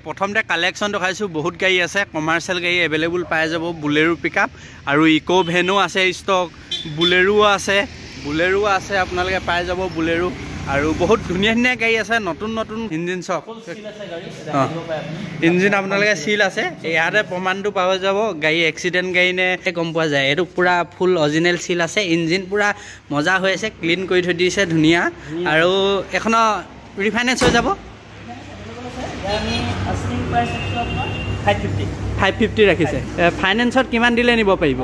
প্ৰথমতে কালেকশ্যন দেখাইছোঁ বহুত গাড়ী আছে কমাৰ্চিয়েল গাড়ী এভেইলেবল পাই যাব বুলেৰো পিকআপ আৰু ইকো ভেনো আছে ষ্টক বুলেৰো আছে আপোনালোকে পাই যাব বুলেৰো আৰু বহুত ধুনীয়া ধুনীয়া গাড়ী আছে নতুন নতুন ইঞ্জিন চক ইঞ্জিন আপোনালোকে চিল আছে ইয়াতে প্ৰমাণটো পাব যাব গাড়ী এক্সিডেণ্ট গাড়ী নে গম পোৱা যায় এইটো পুৰা ফুল অৰিজিনেল চিল আছে ইঞ্জিন পুৰা মজা হৈ আছে ক্লিন কৰি থৈ দিছে ধুনীয়া আৰু এখন ৰিফাইনেন্স হৈ যাব 550 ৰাখিছে ফাইনেন্সত কিমান দিলে নিব পাৰিব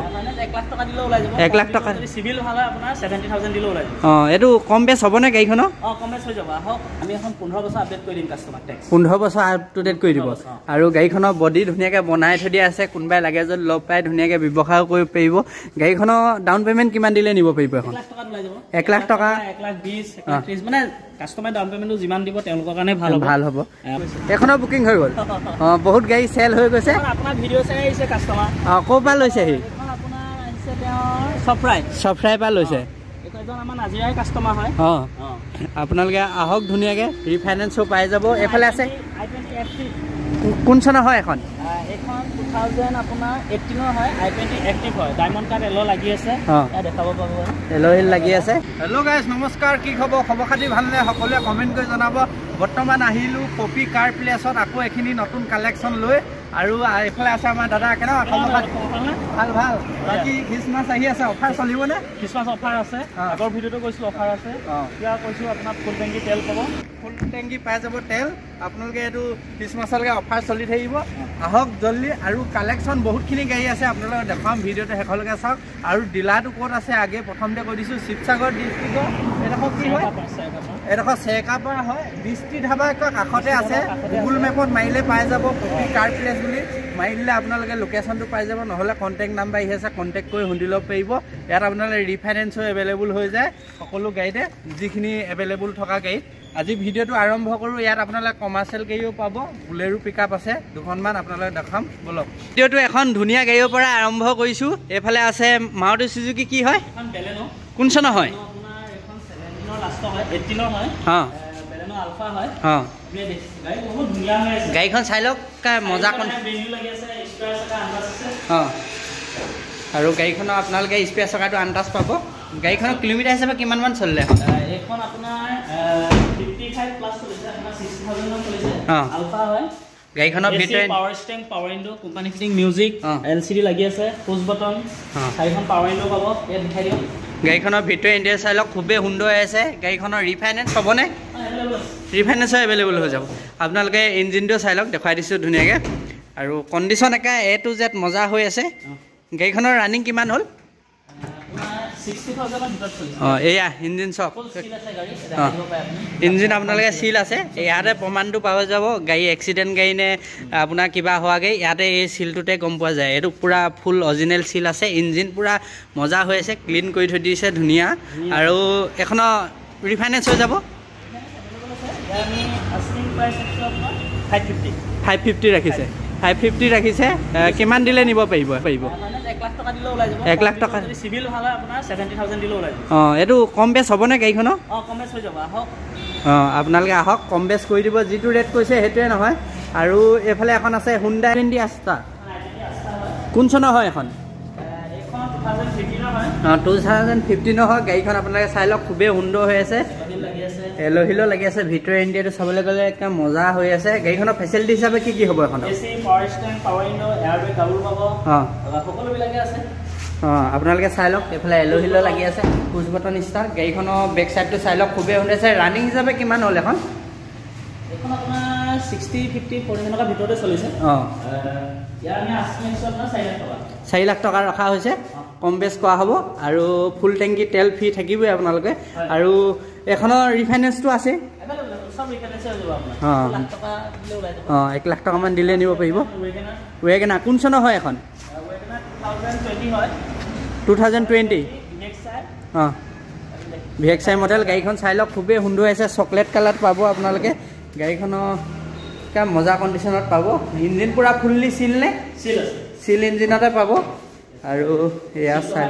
1 লাখ টকা সিভিল ভাল হয় আপোনাৰ 70000 দিলে ওলাই যাব এইটো কম বেছ হ'ব নে গাড়ীখন কম বেছ হৈ যাব আহক আমি এখন 15 বছৰ আপডেট কৰি দিম কাস্টমাৰ টেক্স 15 বছৰ আপ টু ডেট কৰি দিব আৰু গাড়ীখনৰ বডি ধুনীয়াকৈ বনাই থৈ দিয়া আছে কোনোবাই লাগে যদি লগ পাই ধুনীয়াকৈ ব্যৱহাৰ কৰিব পাৰিব গাড়ীখনৰ ডাউন পেমেণ্ট কিমান দিলে নিব পাৰিব এখন 1 লাখ টকা ওলাই যাব 1 লাখ টকা 1,20,000 1,30,000 মানে কাস্টমাৰ ডাউন পেমেণ্টটো যিমান দিব তেওঁলোকৰ কাৰণে ভাল হ'ব এখনৰ বুকিং হৈ গ'ল বহুত গাড়ী চেল হৈ গৈছে আপোনাৰ ভিডিঅ' চাই আহিছে কাস্টমাৰ ক'ৰ পৰা লৈছে সি আপোনাৰ আহিছে তেওঁৰ সফ্ৰাই পৰা লৈছে এজন আমাৰ নাজিৰাৰ কাস্টমাৰ হয় আপোনালোকে আহক ধুনীয়াকৈ ৰিফাইনেন্সো পাই যাব এইফালে আছে i20 কোন চনৰ হয় এখন 2000 আপোনাৰ 18 হয় i20 এক্টিভ হয় ডায়মণ্ড কাৰ্ড এলো লাগি আছে দেখাব পাব এলো হিল লাগি আছে হেল্ল' গাইজ নমস্কাৰ কি খবৰ খাতি ভালনে সকলোৱে কমেণ্ট কৰি জনাব বৰ্তমান আহিলোঁ পপি কাৰ প্লেছত আকৌ এইখিনি নতুন কালেকশ্যন লৈ আৰু এইফালে আছে আমাৰ দাদা কেনেকুৱা খবৰ ভাল বাকী খ্ৰীষ্টমাছ আহি আছে অফাৰ চলিবনে খ্ৰীষ্টমাছ অফাৰ আছে আগৰ ভিডিঅ'টো কৈছিলোঁ অফাৰ আছে এতিয়া কৈছোঁ আপোনাক ফুল টেংকি তেল পাব ফুল টেংকি পাই যাব তেল আপোনালোকে এইটো খ্ৰীষ্টমাছলৈকে অফাৰ চলি থাকিব আহক জল্দি আৰু কালেকশ্যন বহুতখিনি গাড়ী আছে আপোনালোকে দেখাম ভিডিঅ'টো শেষলৈকে চাওক আৰু ডিলাৰটো ক'ত আছে আগে প্ৰথমতে কৈ দিছোঁ শিৱসাগৰ ডিষ্ট্ৰিক্টৰ এডোখৰ কি হয় এডোখৰ চেকাপাৰ হয় বৃষ্টি ধাবাৰ কাষতে আছে গুগল মেপত মাৰিলে পাই যাব পপি কাৰ প্লেচ বুলি মাৰি দিলে আপোনালোকে লোকেশ্যনটো পাই যাব নহ'লে কণ্টেক্ট নাম্বাৰ আহি আছে কণ্টেক্ট কৰি শুনি ল'ব পাৰিব ইয়াত আপোনালোকে ৰিফাইনেন্সো এভেইলেবল হৈ যায় সকলো গাড়ীতে যিখিনি এভেইলেবল থকা গাড়ীত আজি ভিডিঅ'টো আৰম্ভ কৰোঁ ইয়াত আপোনালোকে কমাৰ্চিয়েল গাড়ীও পাব বুলেৰো পিকআপ আছে দুখনমান আপোনালোকে দেখাম বলক ভিডিঅ'টো এখন ধুনীয়া গাড়ীৰ পৰা আৰম্ভ কৰিছোঁ এইফালে আছে মাৰুতি চুজুকি কি হয় কোন চনৰ হয় গাড়ীখন চাই লওক মজা আৰু গাড়ীখনৰ আপোনালোকে স্পেয়াৰ চকাটো আন্দাজ পাব গাড়ীখনৰ কিলোমিটাৰ হিচাপে কিমানমান চলিলে এইখন আপোনাৰ 55 প্লাছ চলিছে আপোনাৰ 60000 মান চলিছে আলফা হয় গাড়ীখনৰ ভিতৰত power steering power window company fitting music LCD লাগি আছে পুশ বটন চাৰিখন পাৱাৰ উইণ্ডো পাব ইয়াত দেখাই দিওঁ গাড়ীখনৰ ভিতৰত ইণ্টেৰিয়ৰ চাই লওক খুবেই সুন্দৰ হৈ আছে গাড়ীখনৰ ৰিফাইনেন্স হ'বনে ৰিফাইনেন্সো এভেইলেবল হৈ যাব আপোনালোকে ইঞ্জিনটো চাই লওক দেখুৱাই দিছোঁ ধুনীয়াকৈ আৰু কণ্ডিশ্যন একে A to Z মজা হৈ আছে গাড়ীখনৰ ৰানিং কিমান হ'ল 60000 ভিতৰত চলিছে এয়া ইঞ্জিন চক ইঞ্জিন আপোনালোকে চিল আছে ইয়াতে প্ৰমাণটো পাব যাব গাড়ী এক্সিডেণ্ট গাড়ী নে আপোনাৰ কিবা হোৱা গাড়ী ইয়াতে এই চিলটোতে গম পোৱা যায় এইটো পুৰা ফুল অৰিজিনেল চিল আছে ইঞ্জিন পুৰা মজা হৈ আছে ক্লিন কৰি থৈ দিছে ধুনীয়া আৰু এখনৰ ৰিফাইনেন্স হৈ যাব 550 ৰাখিছে 550 ৰাখিছে কিমান দিলে নিব পাৰিব 1 লাখ টকা দিলে ওলাই যাব 1 লাখ টকা সিভিল ভাল হয় আপোনাৰ 70000 দিলে ওলাই যাব এইটো কম বেছ হ'ব নে গাড়ীখনৰ কম বেছ হৈ যাব আহক আপোনালোকে আহক কম বেছ কৰি দিব যিটো ৰেট কৈছে সেইটোৱে নহয় আৰু এইফালে এখন আছে হুণ্ডাই i20 আস্তা কোন চনৰ হয় এখন 2015 হয় গাড়ীখন আপোনালোকে চাই লওক খুবেই সুন্দৰ হৈ আছে এলো হিলো লাগি আছে ভিতৰৰ ইণ্ডিয়াটো চাবলৈ গ'লে একদম মজা হৈ আছে গাড়ীখনৰ ফেচিলিটি হিচাপে কি হ'ব এখন AC power steering power window airbag double পাব সকলোবিলাকে আছে আপোনালোকে চাই লওক এইফালে এলো হিলো লাগি আছে পুশ বটন ষ্টাৰ্ট গাড়ীখনৰ বেক চাইডটো চাই লওক খুবেই সুন্দৰ আছে ৰানিং হিচাপে কিমান হ'ল এখন আপোনাৰ 60-50 40 ভিতৰতে চলিছে ইয়াৰ আমি আপোনাৰ 4 লাখ টকা ৰখা হৈছে কম বেছ কৰা হ'ব আৰু ফুল টেংকি তেল ফ্ৰী থাকিবই আপোনালোকে আৰু এখনৰ ৰিফাইনেন্সটো আছে 1 লাখ টকামান দিলে নিব পাৰিব ৱেগনাৰ কোন চনৰ হয় এখন 2020 VXI মডেল গাড়ীখন চাই লওক খুবেই সুন্দৰ হৈছে চকলেট কালাৰত পাব আপোনালোকে গাড়ীখনৰ মজা কণ্ডিশ্যনত পাব ইঞ্জিন পুৰা ফুল্লি চিল নে চিল ইঞ্জিনতে পাব আৰু এয়া চাই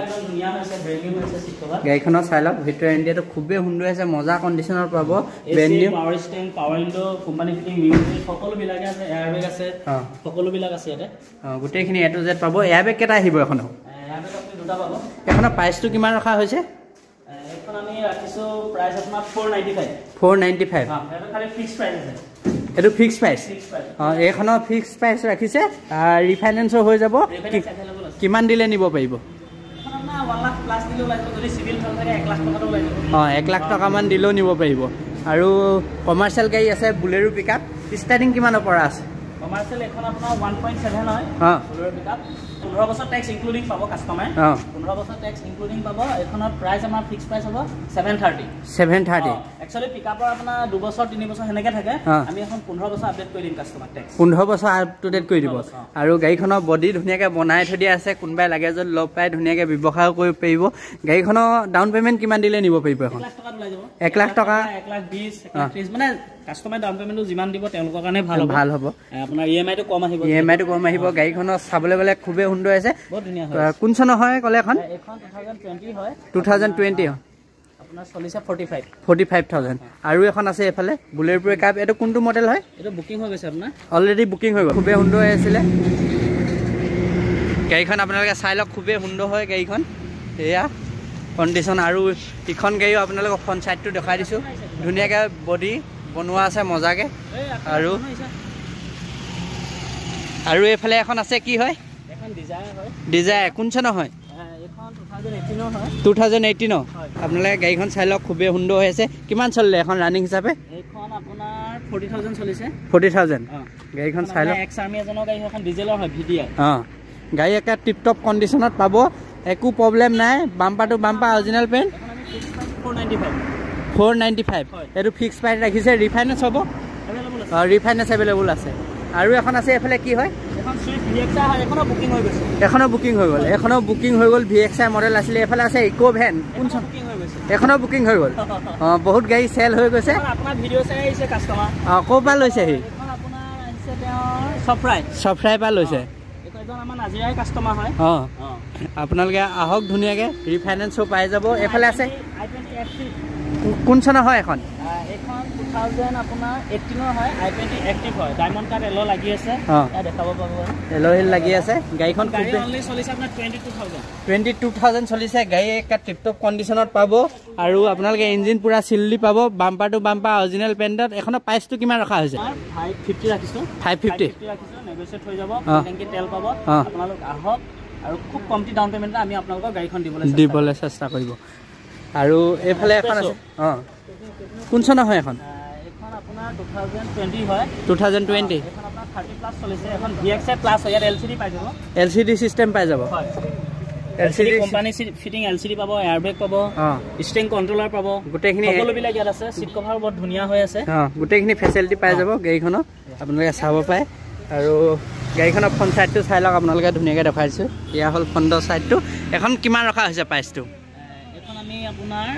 গাড়ীখনৰ চাই লওক ভিতৰৰ ইণ্ডিয়াটো খুবেই সুন্দৰ আছে মজা কণ্ডিশ্যনৰ পাব brand new power steering power window company fitting music সকলোবিলাক আছে এয়াৰবেগ আছে সকলোবিলাক আছে ইয়াতে গোটেইখিনি এ টু জেড পাব এয়াৰবেগ কেইটা আহিব এখনো এয়াৰবেগ আপুনি দুটা পাব এখনৰ প্ৰাইচটো কিমান ৰখা হৈছে এখন আমি ৰাখিছো প্ৰাইস আপোনাৰ 495 495 এটা খালি ফিক্স প্ৰাইস আছে এটো ফিক্স প্ৰাইস এইখনৰ ফিক্স প্ৰাইস ৰাখিছে ৰিফাইনেন্সও হৈ যাব কিমান দিলে নিব পাৰিব 1 লাখ প্লাস দিলে ওলাই যাব যদি সিভিল ভাল থাকে 1 লাখ টকা ওলাই যাব 1 লাখ টকা মান দিলেও নিব পাৰিব আৰু কমাৰ্চিয়েল গাড়ী আছে বুলেৰো পিকআপ ষ্টাৰ্টিং কিমানৰ পৰা আছে কমাৰ্চিয়েল এখন আপোনাৰ 1.7 হয় বুলেৰো পিকআপ 15 বছৰ ট্যাক্স ইনক্লুডিং পাব কাস্টমাৰ 15 বছৰ ট্যাক্স ইনক্লুডিং পাব এখনৰ প্ৰাইস আমাৰ ফিক্স প্ৰাইস হ'ব 730 একচুয়ালি পিকআপৰ আপোনাৰ 2 বছৰ 3 বছৰ হেনেকে থাকে আমি এখন 15 বছৰ আপডেট কৰি দিম কাস্টমাৰ ট্যাক্স 15 বছৰ আপ টু ডেট কৰি দিব আৰু গাড়ীখনৰ বডি ধুনিয়াকে বনাই থৈ দিয়া আছে কোনবাই লাগে যদি লব পাই ধুনিয়াকে ব্যৱহাৰ কৰিব পাৰিব গাড়ীখনৰ ডাউন পেমেন্ট কিমান দিলে নিব পাৰিব এখন 1 লাখ টকা ওলাই যাব 1 লাখ টকা 1 লাখ 20 1 লাখ 30 মানে কাস্টমাৰ ডাউন পেমেন্টটো যিমান দিব তেওঁলোকৰ কাৰণে ভাল হ'ব আপোনাৰ ইএমআই টো কম আহিব গাড়ীখনৰ চাবলৈ গলে খুবেই সুন্দৰ আছে বহুত ধুনিয়া হয় কোন চন হয় কলে এখন 2020 হয় 2020 আপোনাৰ চলিছে 45000 আৰু এখন আছে এফালে বুলেৰো পিকআপ এটো কোনটো মডেল হয় এটো বুকিং হৈ গৈছে আপোনাৰ অলৰেডি বুকিং হৈ গল খুবেই সুন্দৰ আছিল গাড়ীখন আপোনালোকে চাই লওক খুবেই সুন্দৰ হয় গাড়ীখন এয়া কণ্ডিশ্যন আৰু ইখন গাড়ীও আপোনালোকক ফ্ৰন্ট সাইডটো দেখাই দিছো ধুনিয়াকে বডি বনোৱা আছে মজাকে আৰু এফালে এখন আছে কি হয় এখন ডিজায়াৰ কোন চনৰ হয় এখন 2018 আপোনালোকে গাড়ীখন চাই লওক খুবেই সুন্দৰ হৈ আছে কিমান চলিলে এখন ৰানিং হিচাপে এইখন আপোনাৰ 40000 চলিছে 40000 গাড়ীখন চাই লওক এক্স আৰ্মি এজনৰ গাড়ী এখন ডিজেলৰ হয় ভিডিআই গাড়ী একা টিপ টপ কণ্ডিশ্যনত পাব একো প্ৰবলেম নাই bumper to bumper original paint 495 এটো ফিক্স প্ৰাইস ৰাখিছে ৰিফাইনেন্স হ'ব ৰিফাইনেন্স अवेलेबल আছে আৰু এখন আছে এফালে কি হয় এখন সুইফট ভিএক্সআই হয় এখনো বুকিং হৈ গল ভিএক্সআই মডেল আছিল এফালে আছে ইকো ভ্যান কোন এখনো বুকিং হৈ গল বহুত গাড়ী সেল হৈ গৈছে আপোনাৰ ভিডিও চাই আহিছে কাস্টমাৰ কোপা লৈছে হি এখন আপোনাৰ আহিছে তেওঁ সফ্ৰাই পা লৈছে এজন আমাৰ নাজিৰাই কাস্টমাৰ হয় আপোনালোকে আহক ধুনিয়াকে ৰিফাইনেন্সও পাই যাব এফালে আছে i20 কোন চনৰ হয় এখন 2000 আপোনাৰ 18 হয় i20 এক্টিভ হয় ডায়মন্ড কাৰ্ড এলো লাগি আছে এটা দেখাব পাব এলো হিল লাগি আছে গাড়ীখন অনলি চলিছে আপোনাৰ 22000 চলিছে গাড়ী একটা টিপ টপ কণ্ডিশ্যনত পাব আৰু আপোনালোকে ইঞ্জিন পুৰা সিললি পাব বাম্পাৰ টু বাম্পাৰ অৰিজিনাল পেইণ্টত এখনৰ প্ৰাইসটো কিমান ৰখা হৈছে 550 ৰাখিছো 550 ৰাখিছো নেগোচিয়েট হৈ যাব টেংকি তেল পাব আপোনালোক আহক আৰু খুব কমটি ডাউন পেমেন্ট আমি আপোনালোকক গাড়ীখন দিবলৈ চেষ্টা কৰিব আৰু এফালে এখন আছে কোন চনৰ হয় এখন আপোনাৰ 2020 হয় 2020 এখন আপোনাৰ 30 প্লাস চলিছে এখন ভিএক্সআই প্লাস হয় ইয়াত এলসিডি পাই যাব এলসিডি সিস্টেম পাই যাব এলসিডি কোম্পানী ফিটিং এলসিডি পাব এয়াৰবেগ পাব স্টিং কন্ট্ৰোলাৰ পাব গোটেইখিনি সকলোবিলাক ইয়াত আছে সিট কভাৰ বহুত ধুনিয়া হৈ আছে গোটেইখিনি ফেসিলিটি পাই যাব গাড়ীখনৰ আপোনালোকে চাব পায় আৰু গাড়ীখনৰ ফ্ৰন্ট সাইডটো চাই লওক আপোনালোকে ধুনিয়াকৈ দেখাইছো ইয়া হল ফ্ৰন্ট সাইডটো এখন কিমান ৰখা হৈছে প্ৰাইসটো এখন আমি আপোনাৰ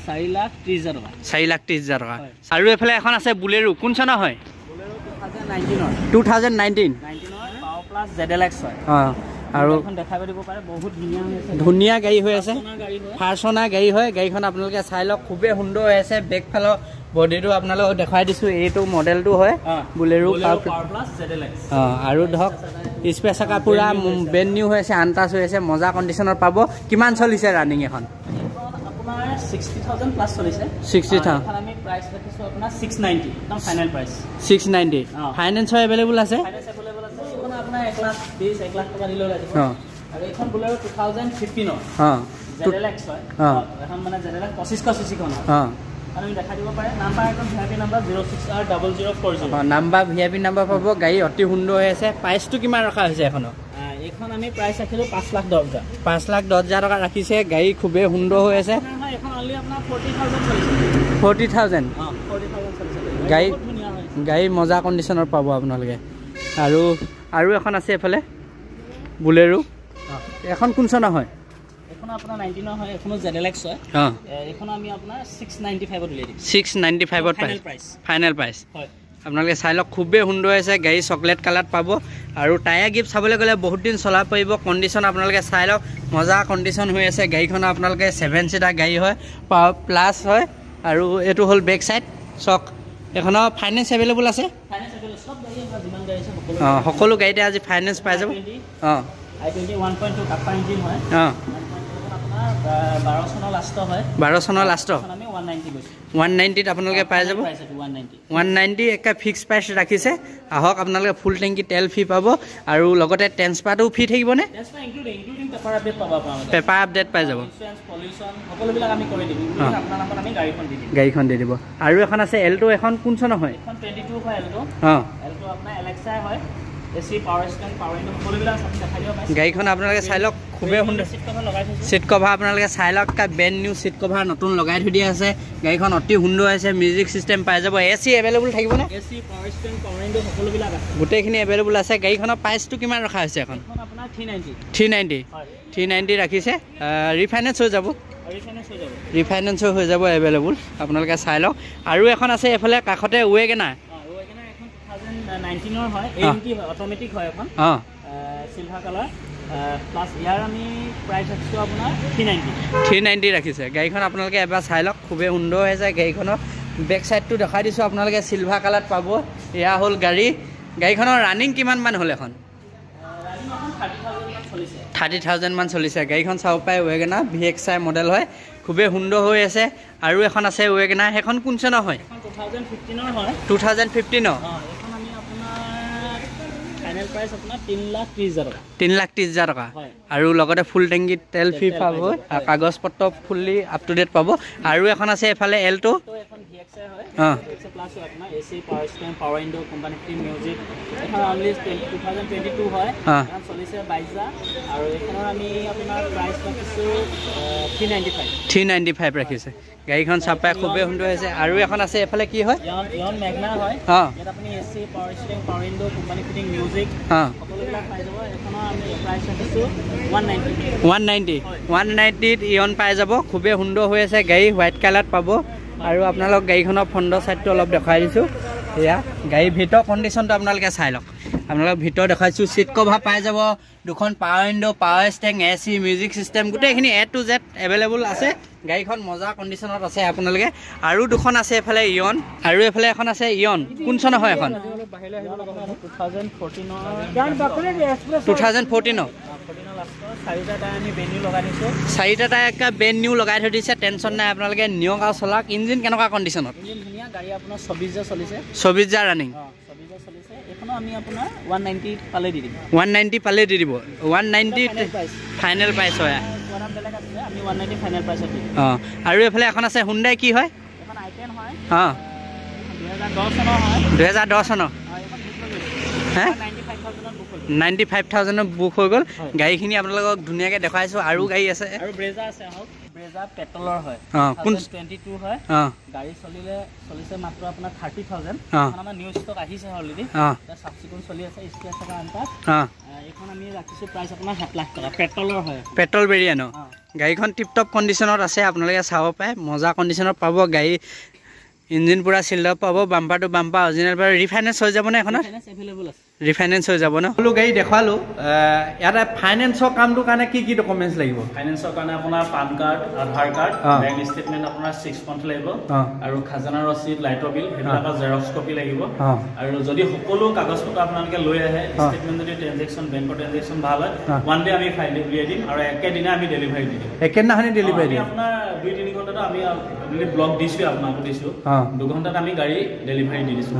4,30,000 টকা আৰু এফালে এখন আছে বুলেৰো কোন চনৰ হয় বুলেৰো 2019 পাৱাৰ প্লাস ZLX হয় আৰু এখন দেখাব দিব পাৰে বহুত ধুনিয়া গাড়ী হৈ আছে ফাৰ্চনা গাড়ী হয় গাড়ীখন আপোনালোকে চাই লওক খুবেই সুন্দৰ হৈ আছে বেক ফালৰ বডিটো আপোনালোকক দেখাই দিছো এইটো মডেলটো হয় বুলেৰো পাৱাৰ প্লাস ZLX আৰু ধক স্পেচ কা পুৰা ব্ৰেণ্ড নিউ হৈ আছে আনটাচ হৈ আছে মজা কণ্ডিশ্যনত পাব কিমান চলিছে ৰানিং এখন 60,000 প্লাস চলিছে 60,000 এখন আমি প্ৰাইস ৰাখিছো আপোনাৰ 690 একদম ফাইনাল প্ৰাইস 690 ফাইনান্স अवेलेबल আছে এখন আপোনাৰ 1 লাখ 20 1 লাখ টকা দিলে লাগিব আৰু এখন বুলেৰো 2015 ZLX হয় এখন মানে ZLX 25 সিসি খন আমি দেখা দিব পাৰে নাম্বাৰ এখন VIP number 06R0040 number VIP number পাব গাড়ী অতি সুন্দৰ হৈ আছে প্ৰাইসটো কিমান ৰখা হৈছে এখনৰ এখন আমি প্ৰাইস ৰাখিলো 5,10,000 টকা ৰাখিছে গাড়ী খুবেই সুন্দৰ হৈ আছে এখন অনলি আপোনাৰ 40,000 চলিছে গাড়ী মজা কণ্ডিশ্যনৰ পাব আপোনালোকে আৰু এখন আছে এফালে বুলেৰো এখন কোন চনৰ হয় এখন আপোনাৰ 19 হয় এখনো ZLX হয় এখন আমি আপোনাৰ 695 ত উলিয়াই দিম 695 ত ফাইনাল প্ৰাইস হয় আপোনালোকে চাই লওক খুবেই সুন্দৰ হৈছে গাড়ী চকলেট কালাৰত পাব আৰু টায়াৰ গিফ্ট চাবলৈ গ'লে বহুত দিন চলাব পাৰিব কণ্ডিশ্যন আপোনালোকে চাই লওক মজা কণ্ডিশ্যন হৈ আছে গাড়ীখন আপোনালোকে 7 চিটাৰ গাড়ী হয় প্লাছ হয় আৰু এইটো হ'ল বেক চাইড চক এখনৰ ফাইনেন্স এভেইলেবল আছে সকলো গাড়ীতে আজি ফাইনেন্স পাই যাব অঁ i20 1.2 কাপা ইঞ্জিন হয় অঁ 12 চনৰ লাষ্ট হয় 12 চনৰ লাষ্ট আমি 190 গৈছো 190 ত আপোনালোকে পাই যাব 190 একটা ফিক্স প্ৰাইচ ৰাখিছে আহক আপোনালোকে ফুল টেংকি তেল ফ্ৰী পাব আৰু লগতে ট্ৰেন্সফাৰটো ফ্ৰী থাকিব নে ট্ৰেন্সফাৰ ইনক্লুডিং পেপাৰ আপডেট পাব আপোনালোকে পেপাৰ আপডেট পাই যাব ইনস্যুৰেন্স পলিউশন সকলোবিলাক আমি কৰি দিম আপোনাৰ নামত আমি গাড়ীখন দি দিম আৰু এখন আছে এল্টো এখন কোন চন হয় এখন 22 হয় এল্টো এল্টো আপোনাৰ এলেক্সা হয় AC power steering power indoor সকলোবিলাক আমি দেখাই দিব পাইছো গাড়ীখন আপোনালোকে চাই লওক খুবেই সুন্দৰ সিট কভাৰ আপোনালোকে চাই লওক কা ব্ৰেণ্ড নিউ সিট কভাৰ নতুন লগাই থৈ দিয়া আছে গাড়ীখন অতি সুন্দৰ আছে মিউজিক সিস্টেম পাই যাব এসি এভেইলেবল থাকিব নে AC power steering power indoor সকলোবিলাক আছে গোটেইখিনি এভেইলেবল আছে গাড়ীখনৰ প্ৰাইচটো কিমান ৰখা হৈছে এখন আপোনাৰ 390 390 ৰাখিছে ৰিফাইনেন্স হৈ যাব ৰিফাইনেন্স হৈ যাব এভেইলেবল আপোনালোকে চাই লওক আৰু এখন আছে এফালে কাষতে ৱেগনাৰ 19 হয় AMT হয় অটোমেটিক হয় এখন সিলভাৰ কালাৰ প্লাস ইয়াৰ আমি প্ৰাইস আছে আপোনাৰ 390 ৰাখিছে গাড়ীখন আপোনালোকে এবাৰ চাই লওক খুবেই সুন্দৰ হৈছে গাড়ীখনৰ বেক সাইডটো দেখাই দিছো আপোনালোকে সিলভাৰ কালাৰত পাব এয়া হ'ল গাড়ীখনৰ ৰানিং কিমান মান হ'ল এখন 30,000 মান চলিছে গাড়ীখন চাব পাই ৱেগনাৰ VXI মডেল হয় খুবেই সুন্দৰ হৈ আছে আৰু এখন আছে ৱেগনাৰ এখন কোন চনৰ হয় 2015 হয় 2015 ফাইনেল প্ৰাইস আপোনাৰ 3,30,000 টকা আৰু লগতে ফুল টেংকি তেল ফ্ৰী পাব কাগজ পত্ৰ ফুললি আপ টু ডেট পাব আৰু এখন আছে এফালে এল্টো এখন VXI হয় VXI প্লাস আপোনাৰ AC power steering power window company fitting music এখন অনলি 2022 হয় এখন চলিছে 22 আৰু এখনৰ আমি আপোনাৰ প্ৰাইস ৰাখিছো 395 ৰাখিছে গাড়ীখন চাপাই খুবেই সুন্দৰ হৈছে আৰু এখন আছে এফালে কি হয় ইয়ন মেগনা হয় ইয়াত আপুনি AC power steering power window company fitting music সকলোবিলাক পাই যাব এখনৰ আমি প্ৰাইস ৰাখিছো 190 ইয়ন পাই যাব খুবেই সুন্দৰ হৈ আছে গাড়ী হোৱাইট কালাৰত পাব আৰু আপোনালোক গাড়ীখনৰ ফ্ৰণ্টৰ সাইডটো অলপ দেখাই দিছো এয়া গাড়ী ভিতৰ কণ্ডিশ্যনটো আপোনালোকে চাই লওক আপোনালোক ভিতৰ দেখাইছো সিট কভাৰ পাই যাব দুখন power window power steering AC music system গোটেইখিনি A to Z এভেইলেবল আছে গাড়ীখন মজা কণ্ডিশ্যনত আছে আপোনালোকে আৰু দুখন আছে এফালে ইয়ন আৰু এফালে এখন আছে ইয়ন কোন চন হয় এখন 2014 চাৰিটা টায়াৰ একটা ব্ৰেণ্ড নিউ লগাই থৈ দিছে টেনশ্যন নাই আপোনালোকে নিয়ক আৰু চলাওক ইঞ্জিন কেনেকুৱা কণ্ডিশ্যনত ইঞ্জিন ধুনীয়া গাড়ী আপোনাৰ 24 চলিছে 24 ৰানিং চলিছে এখনো আমি আপোনাৰ 190 পালে দি দিম 190 পালে দি দিব 190 ফাইনেল প্ৰাইস হয় কোৰাম বেলেগ আছে আমি 190 ফাইনেল প্ৰাইসত দি দিম আৰু এফালে এখন আছে হুন্ডাই কি হয় এখন i10 হয় 2010 চনৰ হয় 2010 চনৰ হে 95,000 বুক হৈ গ'ল গাড়ীখিনি আপোনালোকক ধুনীয়াকৈ দেখাইছো আৰু গাড়ী আছে আৰু ব্ৰেজা আছে আহক ব্ৰেজা পেট্ৰলৰ হয় কোন 22 হয় গাড়ী চলিছে মাত্ৰ আপোনাৰ 30,000 আমাৰ নিউ ষ্টক আহিছে অলৰেডি এটা সাবস্ক্ৰিপশন চলি আছে স্টিয়াৰ থকা আনটা এখন আমি ৰাখিছো প্ৰাইস আপোনাৰ 7 লাখ টকা পেট্ৰলৰ হয় পেট্ৰল ভেৰিয়েণ্ট গাড়ীখন টিপ টপ কণ্ডিশ্যনত আছে আপোনালোকে চাব পায় মজা কণ্ডিশ্যনত পাব গাড়ী ইঞ্জিন পুৰা চিল্ড আপ পাব bumper to bumper original per refinance হৈ যাব নে এখনত এভেইলেবল আছে ৰিফাইনেন্স হৈ যাব ন সকলো গাড়ী দেখালো ইয়াতে ফাইনেন্সৰ কামটোৰ কাৰণে কি কি ডকুমেণ্টছ লাগিব ফাইনেন্সৰ কাৰণে আপোনাৰ পান কাৰ্ড আধাৰ কাৰ্ড বেংক ষ্টেটমেণ্ট আপোনাৰ 6 মান্থ লাগিব আৰু খাজানা ৰচিদ লাইটৰ বিল সেইবিলাকৰ জেৰক্স কপি লাগিব আৰু যদি সকলো কাগজ পত্ৰ আপোনালোকে লৈ আহে ষ্টেটমেণ্ট যদি ট্ৰানজেকশ্যন বেংকৰ ট্ৰানজেকশ্যন ভাল হয় ওৱান ডে আমি ফাইল উলিয়াই দিম আৰু একেদিনা আমি ডেলিভাৰী দি দিম একেদিনাখনি ডেলিভাৰী দিম আপোনাৰ 2-3 ঘণ্টাটো আমি অলৰেডি ব্লক দিছো আপোনাকো দিছো 2 ঘণ্টাত আমি গাড়ী ডেলিভাৰী দি দিছো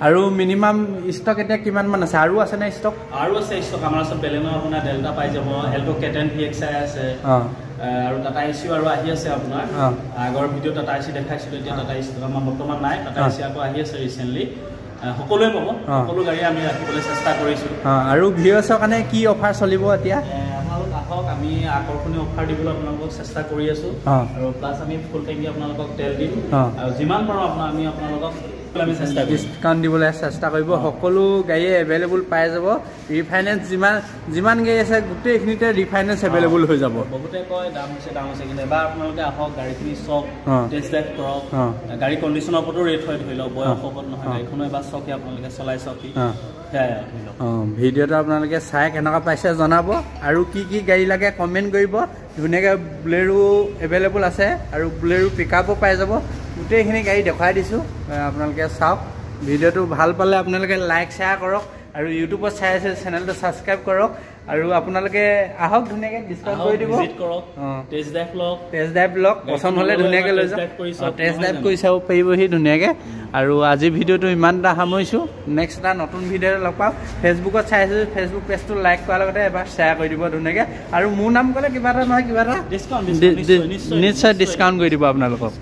আৰু মিনিমাম ষ্টক এতিয়া কিমান মান আছে আৰু আছে না ষ্টক আৰু আছে ষ্টক আমাৰ ওচৰত বেলেনো আপোনাৰ ডেল্টা পাই যাব এল্টো কেটেন VXI আছে আৰু টাটা এসি আৰু আহি আছে আপোনাৰ আগৰ ভিডিও টাটা এসি দেখাইছিলো এতিয়া টাটা এসি আমাৰ বৰ্তমান নাই টাটা এসি আকৌ আহি আছে ৰিসেন্টলি সকলোৱে পাব সকলো গাড়ী আমি ৰাখিবলৈ চেষ্টা কৰিছো আৰু ভিউয়াৰ্ছৰ কাৰণে কি অফাৰ চলিব এতিয়া আহক আমি আকৰ্ষণীয় অফাৰ দিবলৈ আপোনালোকক চেষ্টা কৰি আছো আৰু প্লাস আমি ফুল টেংকি আপোনালোকক তেল দিম আৰু যিমান পাৰো আমি আপোনালোকক ডিছকাউণ্ট দিবলৈ চেষ্টা কৰিব সকলো গাড়ীয়ে এভেইলেবল পাই যাব ৰিফাইনেন্স যিমান গাড়ী আছে গোটেইখিনিতে ৰিফাইনেন্স এভেইলেবল হৈ যাব বহুতে কয় দাম হৈছে কিন্তু এবাৰ আপোনালোকে আহক গাড়ীখিনি চাওক টেষ্ট ড্ৰাইভ কৰক গাড়ী কণ্ডিশ্যনৰ ওপৰতো ৰেট হয় ধৰি লওক বয়সৰ ওপৰত নহয় গাড়ীখনো এবাৰ চাওক আপোনালোকে চলাই চাওক ভিডিঅ'টো আপোনালোকে চাই কেনেকুৱা পাইছে জনাব আৰু কি কি গাড়ী লাগে কমেণ্ট কৰিব ধুনীয়াকৈ বুলেৰো এভেইলেবল আছে আৰু বুলেৰো পিকআপো পাই যাব গোটেইখিনি গাড়ী দেখুৱাই দিছোঁ আপোনালোকে চাওক ভিডিঅ'টো ভাল পালে আপোনালোকে লাইক শ্বেয়াৰ কৰক আৰু ইউটিউবত চাই আছে চেনেলটো ছাবস্ক্ৰাইব কৰক আৰু আপোনালোকে আহক ধুনীয়াকৈ ডিছকাউণ্ট কৰি দিব টেষ্ট ড্ৰাইভ লওক পচন্দ হ'লে ধুনীয়াকৈ লৈ যাওক টেষ্ট ড্ৰাইভ কৰি চাব পাৰিবহি ধুনীয়াকৈ আৰু আজি ভিডিঅ'টো ইমানটা সামৰিছোঁ নেক্সট এটা নতুন ভিডিঅ'ত লগ পাম ফেচবুকত চাই আছোঁ ফেচবুক পেজটো লাইক কৰাৰ লগতে এবাৰ শ্বেয়াৰ কৰি দিব ধুনীয়াকৈ আৰু মোৰ নাম ক'লে কিবা এটা নহয় কিবা এটা নিশ্চয় ডিছকাউণ্ট কৰি দিব আপোনালোকক